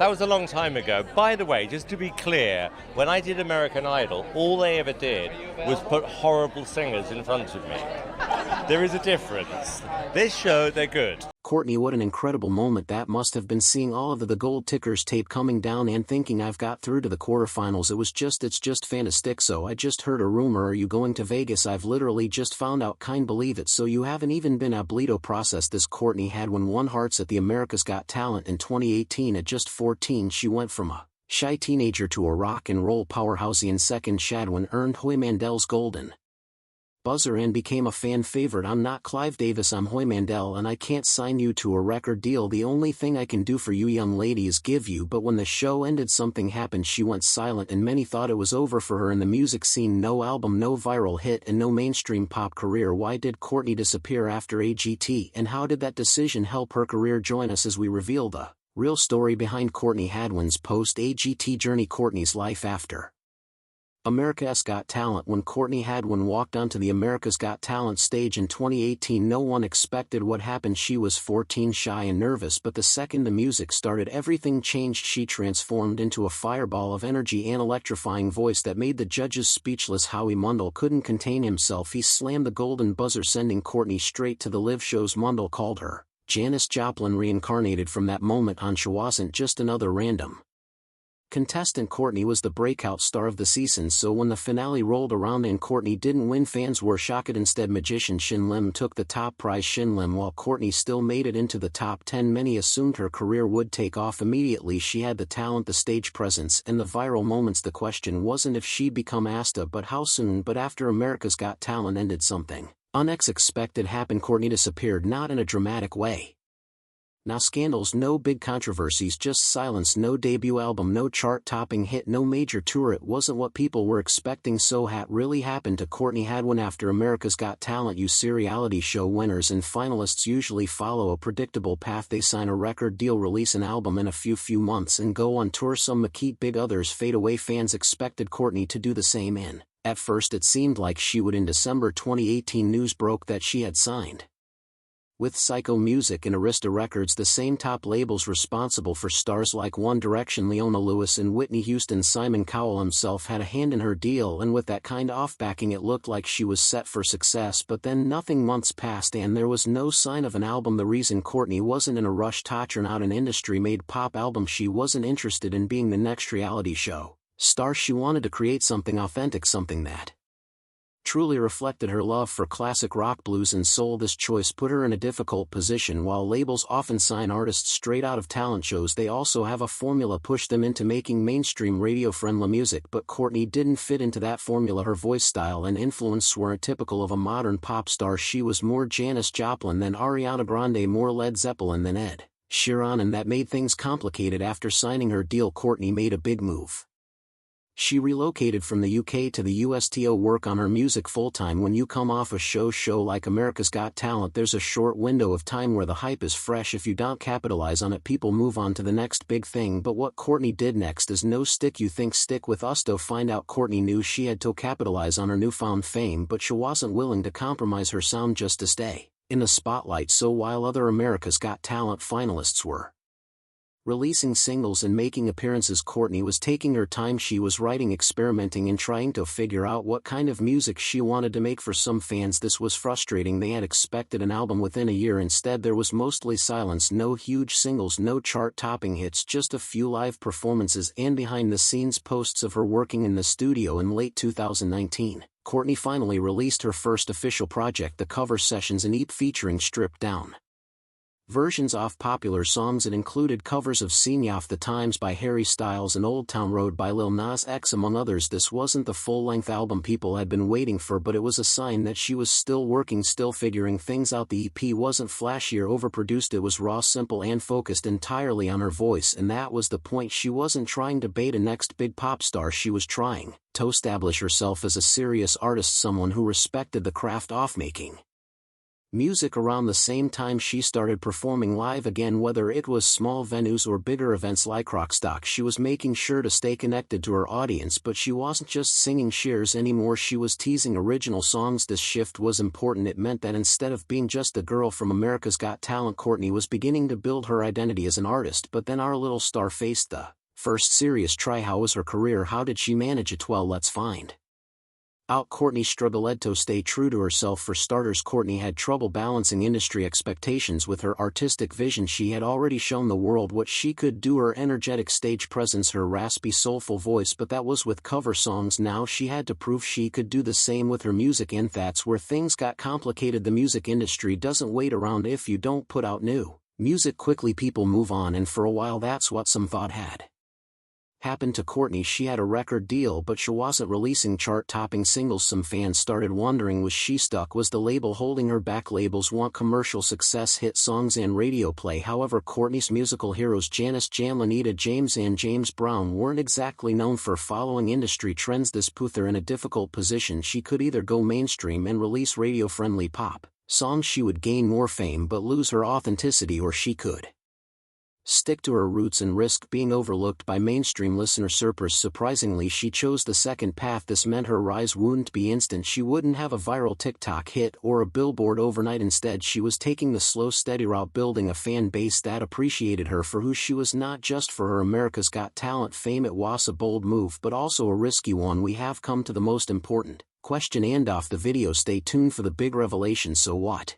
That was a long time ago. By the way, just to be clear, when I did American Idol, all they ever did was put horrible singers in front of me. There is a difference. This show, they're good. Courtney, what an incredible moment that must have been, seeing all of the gold tickers tape coming down and thinking, I've got through to the quarterfinals. It's just fantastic. So I just heard a rumor, are you going to Vegas? I've literally just found out, kind believe it. So you haven't even been ablito processed. This Courtney Hadwin won hearts at the America's Got Talent in 2018 at just 14. She went from a shy teenager to a rock and roll powerhouse. In second, Hadwin earned Hoy Mandel's golden buzzer and became a fan favorite. I'm not Clive Davis, I'm Hoy Mandel, and I can't sign you to a record deal. The only thing I can do for you, young lady, is give you. But when the show ended, something happened. She went silent and many thought it was over for her in the music scene. No album, no viral hit, and no mainstream pop career. Why did Courtney disappear after AGT, and how did that decision help her career? Join us as we reveal the real story behind Courtney Hadwin's post-AGT journey, Courtney's life after America's Got Talent. When Courtney Hadwin walked onto the America's Got Talent stage in 2018, no one expected what happened. She was 14, shy and nervous, but the second the music started, everything changed. She transformed into a fireball of energy and electrifying voice that made the judges speechless. Howie Mandel couldn't contain himself. He slammed the golden buzzer, sending Courtney straight to the live shows. Mandel called her Janis Joplin reincarnated. From that moment on, she wasn't just another random contestant. Courtney was the breakout star of the season. So when the finale rolled around and Courtney didn't win, fans were shocked. Instead, magician Shin Lim took the top prize. Shin Lim, while Courtney still made it into the top 10, many assumed her career would take off immediately. She had the talent, the stage presence, and the viral moments. The question wasn't if she'd become Asta, but how soon. But after America's Got Talent ended, something unexpected happened. Courtney disappeared, not in a dramatic way. No scandals, no big controversies, just silence. No debut album, no chart-topping hit, no major tour. It wasn't what people were expecting. So what really happened to Courtney Hadwin after America's Got Talent? You see, reality show winners and finalists usually follow a predictable path. They sign a record deal, release an album in a few months, and go on tour. Some make it big, others fade away. Fans expected Courtney to do the same. At first it seemed like she would. In December 2018, news broke that she had signed with Psycho Music and Arista Records, the same top labels responsible for stars like One Direction, Leona Lewis, and Whitney Houston. Simon Cowell himself had a hand in her deal, and with that kind of backing, it looked like she was set for success. But then nothing. Months passed and there was no sign of an album. The reason Courtney wasn't in a rush to churn out an industry-made pop album: she wasn't interested in being the next reality show star. She wanted to create something authentic, something that truly reflected her love for classic rock, blues, and soul. This choice put her in a difficult position. While labels often sign artists straight out of talent shows, they also have a formula, push them into making mainstream radio-friendly music. But Courtney didn't fit into that formula. Her voice style and influence weren't typical of a modern pop star. She was more Janis Joplin than Ariana Grande, more Led Zeppelin than Ed Sheeran, and that made things complicated. After signing her deal, Courtney made a big move. She relocated from the UK to the US to work on her music full-time. When you come off a show like America's Got Talent, there's a short window of time where the hype is fresh. If you don't capitalize on it, people move on to the next big thing. But what Courtney did next is no stick. You think stick with us to find out. Courtney knew she had to capitalize on her newfound fame, but she wasn't willing to compromise her sound just to stay in the spotlight. So while other America's Got Talent finalists were releasing singles and making appearances, Courtney was taking her time. She was writing, experimenting, and trying to figure out what kind of music she wanted to make. For some fans this was frustrating. They had expected an album within a year. Instead there was mostly silence, no huge singles, no chart-topping hits, just a few live performances and behind-the-scenes posts of her working in the studio. In late 2019, Courtney finally released her first official project, The Cover Sessions, an EP featuring stripped-down versions of popular songs. It included covers of "Seen Ya Off the Times" by Harry Styles and "Old Town Road" by Lil Nas X, among others. This wasn't the full-length album people had been waiting for, but it was a sign that she was still working, still figuring things out. The EP wasn't flashy or overproduced. It was raw, simple, and focused entirely on her voice, and that was the point. She wasn't trying to bait a next big pop star. She was trying to establish herself as a serious artist, someone who respected the craft of making music around the same time she started performing live again, whether it was small venues or bigger events like Rockstock. She was making sure to stay connected to her audience, but she wasn't just singing cheers anymore, she was teasing original songs. This shift was important. It meant that instead of being just a girl from America's Got Talent, Courtney was beginning to build her identity as an artist. But then our little star faced the first serious try. How was her career? How did she manage it? Well, let's find out. Courtney struggled to stay true to herself. For starters, Courtney had trouble balancing industry expectations with her artistic vision. She had already shown the world what she could do, her energetic stage presence, her raspy soulful voice, but that was with cover songs. Now she had to prove she could do the same with her music, and that's where things got complicated. The music industry doesn't wait around. If you don't put out new music quickly, people move on, and for a while that's what some thought had happened to Courtney. She had a record deal, but she wasn't releasing chart-topping singles. Some fans started wondering, was she stuck? Was the label holding her back? Labels want commercial success, hit songs, and radio play. However, Courtney's musical heroes Janis Joplin, Etta James, and James Brown weren't exactly known for following industry trends. This put her in a difficult position. She could either go mainstream and release radio-friendly pop songs, she would gain more fame but lose her authenticity, or she could stick to her roots and risk being overlooked by mainstream listeners. Surprisingly, she chose the second path. This meant her rise wouldn't be instant. She wouldn't have a viral TikTok hit or a billboard overnight. Instead, she was taking the slow, steady route, building a fan base that appreciated her for who she was, not just for her America's Got Talent fame. It was a bold move, but also a risky one. We have come to the most important question, and off the video, stay tuned for the big revelation. So what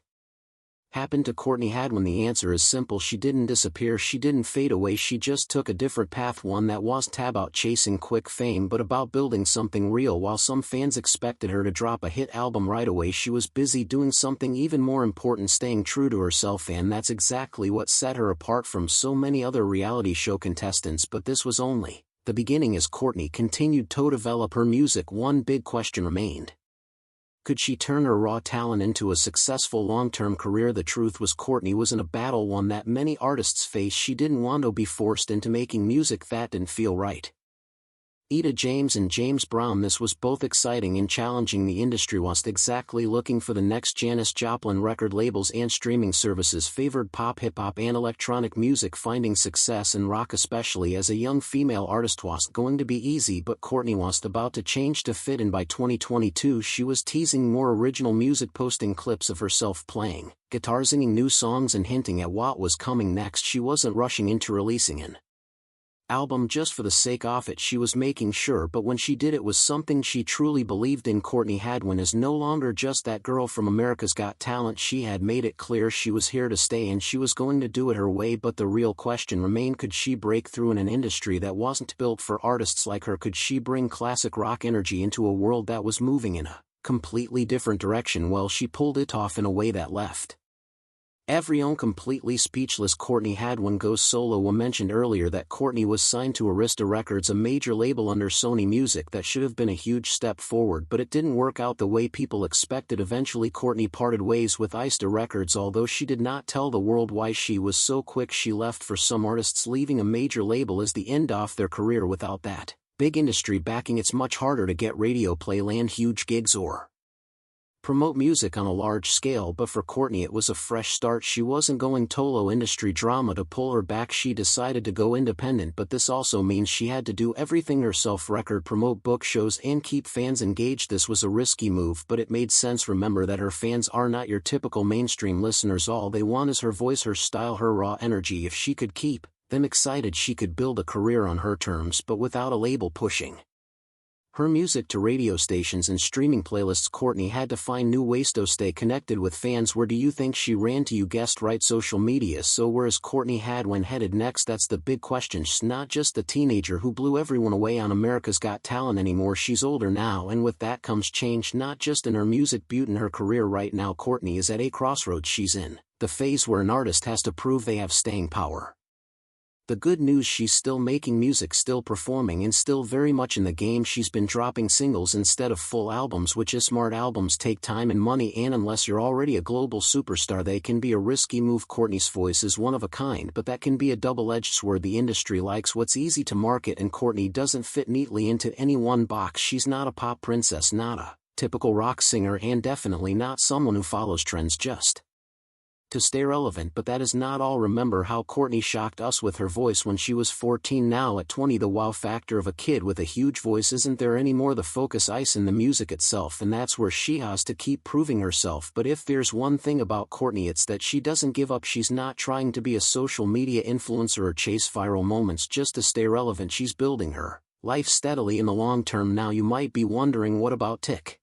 happened to Courtney Hadwin? The answer is simple. She didn't disappear, she didn't fade away, she just took a different path, one that wasn't about chasing quick fame but about building something real. While some fans expected her to drop a hit album right away, she was busy doing something even more important, staying true to herself, and that's exactly what set her apart from so many other reality show contestants. But this was only the beginning. As Courtney continued to develop her music, one big question remained. Could she turn her raw talent into a successful long-term career? The truth was, Courtney was in a battle, one that many artists face. She didn't want to be forced into making music that didn't feel right. Etta James and James Brown. This was both exciting and challenging. The industry was exactly looking for the next Janis Joplin. Record labels and streaming services favored pop, hip-hop, and electronic music. Finding success in rock, especially as a young female artist, wasn't going to be easy, but Courtney was about to change to fit in. By 2022, she was teasing more original music, posting clips of herself playing guitar, singing new songs, and hinting at what was coming next. She wasn't rushing into releasing an album just for the sake of it. She was making sure, but when she did, it was something she truly believed in. Courtney Hadwin is no longer just that girl from America's Got Talent. She had made it clear she was here to stay, and she was going to do it her way. But the real question remained, could she break through in an industry that wasn't built for artists like her? Could she bring classic rock energy into a world that was moving in a completely different direction? Well, she pulled it off in a way that left everyone completely speechless. Courtney Hadwin goes solo. I mentioned earlier that Courtney was signed to Arista Records, a major label under Sony Music. That should have been a huge step forward, but it didn't work out the way people expected. Eventually, Courtney parted ways with Arista Records, although she did not tell the world why she was so quick. She left. For some artists, leaving a major label is the end of their career. Without that big industry backing, it's much harder to get radio play, land huge gigs, or promote music on a large scale. But for Courtney, it was a fresh start. She wasn't going to allow industry drama to pull her back. She decided to go independent, but this also means she had to do everything herself: record, promote, book shows, and keep fans engaged. This was a risky move, but it made sense. Remember that her fans are not your typical mainstream listeners. All they want is her voice, her style, her raw energy. If she could keep them excited, she could build a career on her terms, but without a label pushing her music to radio stations and streaming playlists. Courtney had to find new ways to stay connected with fans. Where do you think she ran to? You guessed right, social media. So where is Courtney Hadwin headed next? That's the big question. She's not just the teenager who blew everyone away on America's Got Talent anymore. She's older now, and with that comes change, not just in her music but in her career. Right now, Courtney is at a crossroads. She's in the phase where an artist has to prove they have staying power. The good news, she's still making music, still performing, and still very much in the game. She's been dropping singles instead of full albums, which is smart. Albums take time and money, and unless you're already a global superstar, they can be a risky move. Courtney's voice is one of a kind, but that can be a double-edged sword. The industry likes what's easy to market, and Courtney doesn't fit neatly into any one box. She's not a pop princess, not a typical rock singer and definitely not someone who follows trends just to stay relevant. But that is not all. Remember how Courtney shocked us with her voice when she was 14. Now at 20, the wow factor of a kid with a huge voice isn't there anymore. The focus is in the music itself, and that's where she has to keep proving herself. But if there's one thing about Courtney, it's that she doesn't give up. She's not trying to be a social media influencer or chase viral moments just to stay relevant. She's building her life steadily in the long term. Now you might be wondering, what about TikTok,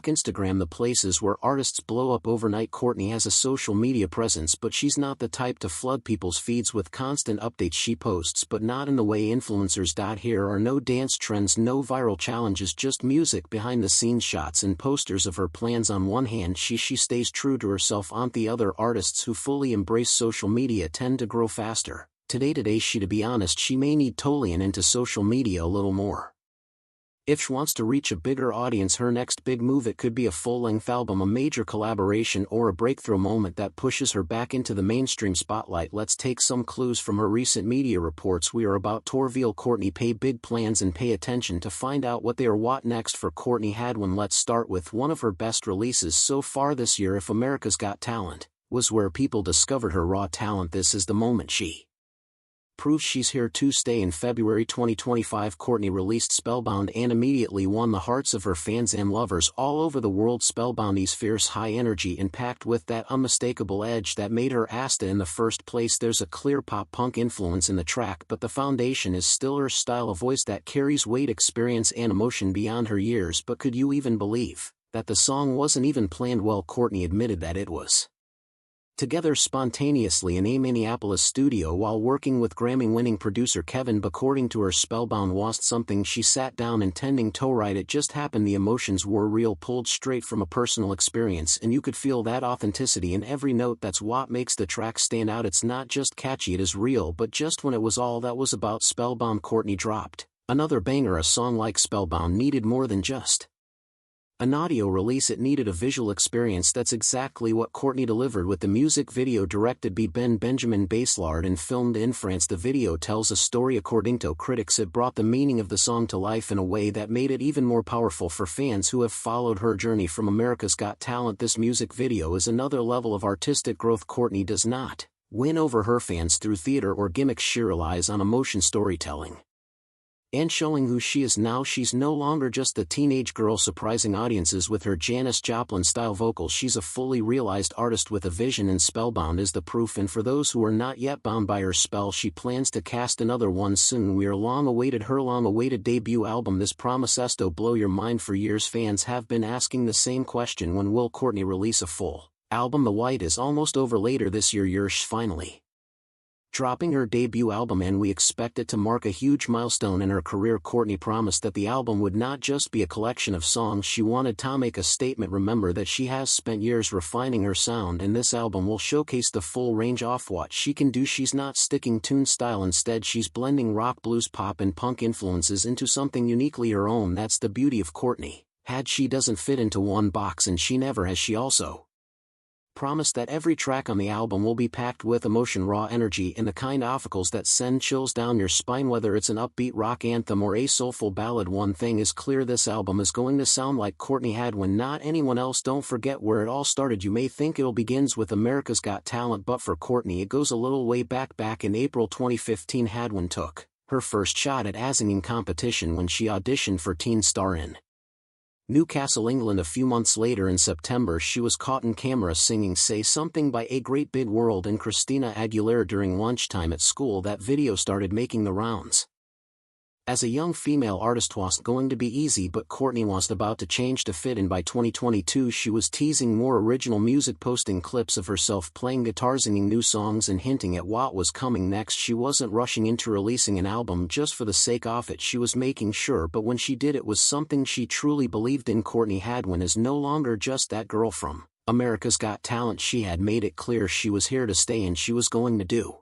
Instagram, the places where artists blow up overnight? Courtney has a social media presence, but she's not the type to flood people's feeds with constant updates. She posts, but not in the way influencers. Here are no dance trends, no viral challenges, just music, behind the scenes shots and posters of her plans. On one hand, she stays true to herself. On the other, artists who fully embrace social media tend to grow faster. Today, to be honest, she may need Tolian into social media a little more. If she wants to reach a bigger audience, her next big move, it could be a full-length album, a major collaboration, or a breakthrough moment that pushes her back into the mainstream spotlight. Let's take some clues from her recent media reports. We are about to reveal Courtney pay big plans, and pay attention to find out what they are. What next for Courtney Hadwin? Let's start with one of her best releases so far this year. If America's Got Talent was where people discovered her raw talent, this is the moment she proves she's here to stay. In February 2025, Courtney released Spellbound and immediately won the hearts of her fans and lovers all over the world. Spellbound is fierce, high energy, and packed with that unmistakable edge that made her Asta in the first place. There's a clear pop-punk influence in the track, but the foundation is still her style, a voice that carries weight, experience, and emotion beyond her years. But could you even believe that the song wasn't even planned? Well, Courtney admitted that it was together spontaneously in a Minneapolis studio while working with Grammy-winning producer Kevin. But according to her, Spellbound wasn't something she sat down intending to write. It just happened. The emotions were real, pulled straight from a personal experience, and you could feel that authenticity in every note. That's what makes the track stand out. It's not just catchy, it is real. But just when it was all that was about Spellbound, Courtney dropped another banger. A song like Spellbound needed more than just an audio release, it needed a visual experience. That's exactly what Courtney delivered with the music video, directed by Benjamin Baselard and filmed in France. The video tells a story. According to critics, it brought the meaning of the song to life in a way that made it even more powerful for fans who have followed her journey from America's Got Talent. This music video is another level of artistic growth. Courtney does not win over her fans through theater or gimmicks. She relies on emotion, storytelling, and showing who she is now. She's no longer just a teenage girl surprising audiences with her Janis Joplin-style vocals. She's a fully realized artist with a vision, and Spellbound is the proof. And for those who are not yet bound by her spell, she plans to cast another one soon. Her long-awaited debut album, this promises to blow your mind. For years, fans have been asking the same question: when will Courtney release a full album? The wait is almost over. Later this year, she's finally dropping her debut album, and we expect it to mark a huge milestone in her career. Courtney promised that the album would not just be a collection of songs. She wanted to make a statement. Remember that she has spent years refining her sound, and this album will showcase the full range of what she can do. She's not sticking tune style. Instead, she's blending rock, blues, pop, and punk influences into something uniquely her own. That's the beauty of Courtney. She doesn't fit into one box, and she never has. She also promised that every track on the album will be packed with emotion, raw energy, and the kind of vocals that send chills down your spine. Whether it's an upbeat rock anthem or a soulful ballad, one thing is clear: this album is going to sound like Courtney Hadwin, not anyone else. Don't forget where it all started. You may think it begins with America's Got Talent, but for Courtney it goes a little way back. Back in April 2015, Hadwin took her first shot at a singing competition when she auditioned for Teen Star in Newcastle, England. A few months later, in September, she was caught in camera singing Say Something by A Great Big World and Christina Aguilera during lunchtime at school. That video started making the rounds. As a young female artist, wasn't going to be easy, but Courtney was about to change to fit in. By 2022, she was teasing more original music, posting clips of herself playing guitar, singing new songs, and hinting at what was coming next. She wasn't rushing into releasing an album just for the sake of it. She was making sure, but when she did, it was something she truly believed in. Courtney Hadwin is no longer just that girl from America's Got Talent. She had made it clear she was here to stay, and she was going to do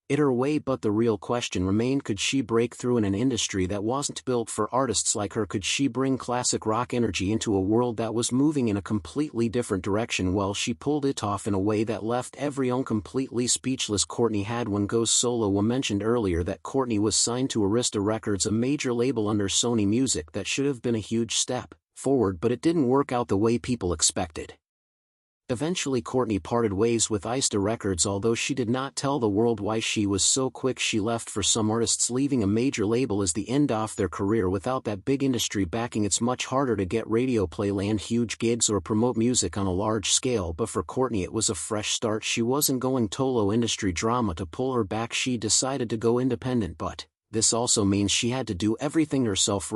it her way. But the real question remained: could she break through in an industry that wasn't built for artists like her? Could she bring classic rock energy into a world that was moving in a completely different direction? Well, she pulled it off in a way that left everyone completely speechless. Courtney Hadwin goes solo. We mentioned earlier that Courtney was signed to Arista Records, a major label under Sony Music. That should have been a huge step, forward, but it didn't work out the way people expected. Eventually Courtney parted ways with Ista Records, although she did not tell the world why she was so quick. She left. For some artists, leaving a major label is the end of their career. Without that big industry backing, it's much harder to get radio play, land huge gigs, or promote music on a large scale. But for Courtney it was a fresh start. She wasn't going Tolo industry drama to pull her back. She decided to go independent, but this also means she had to do everything herself.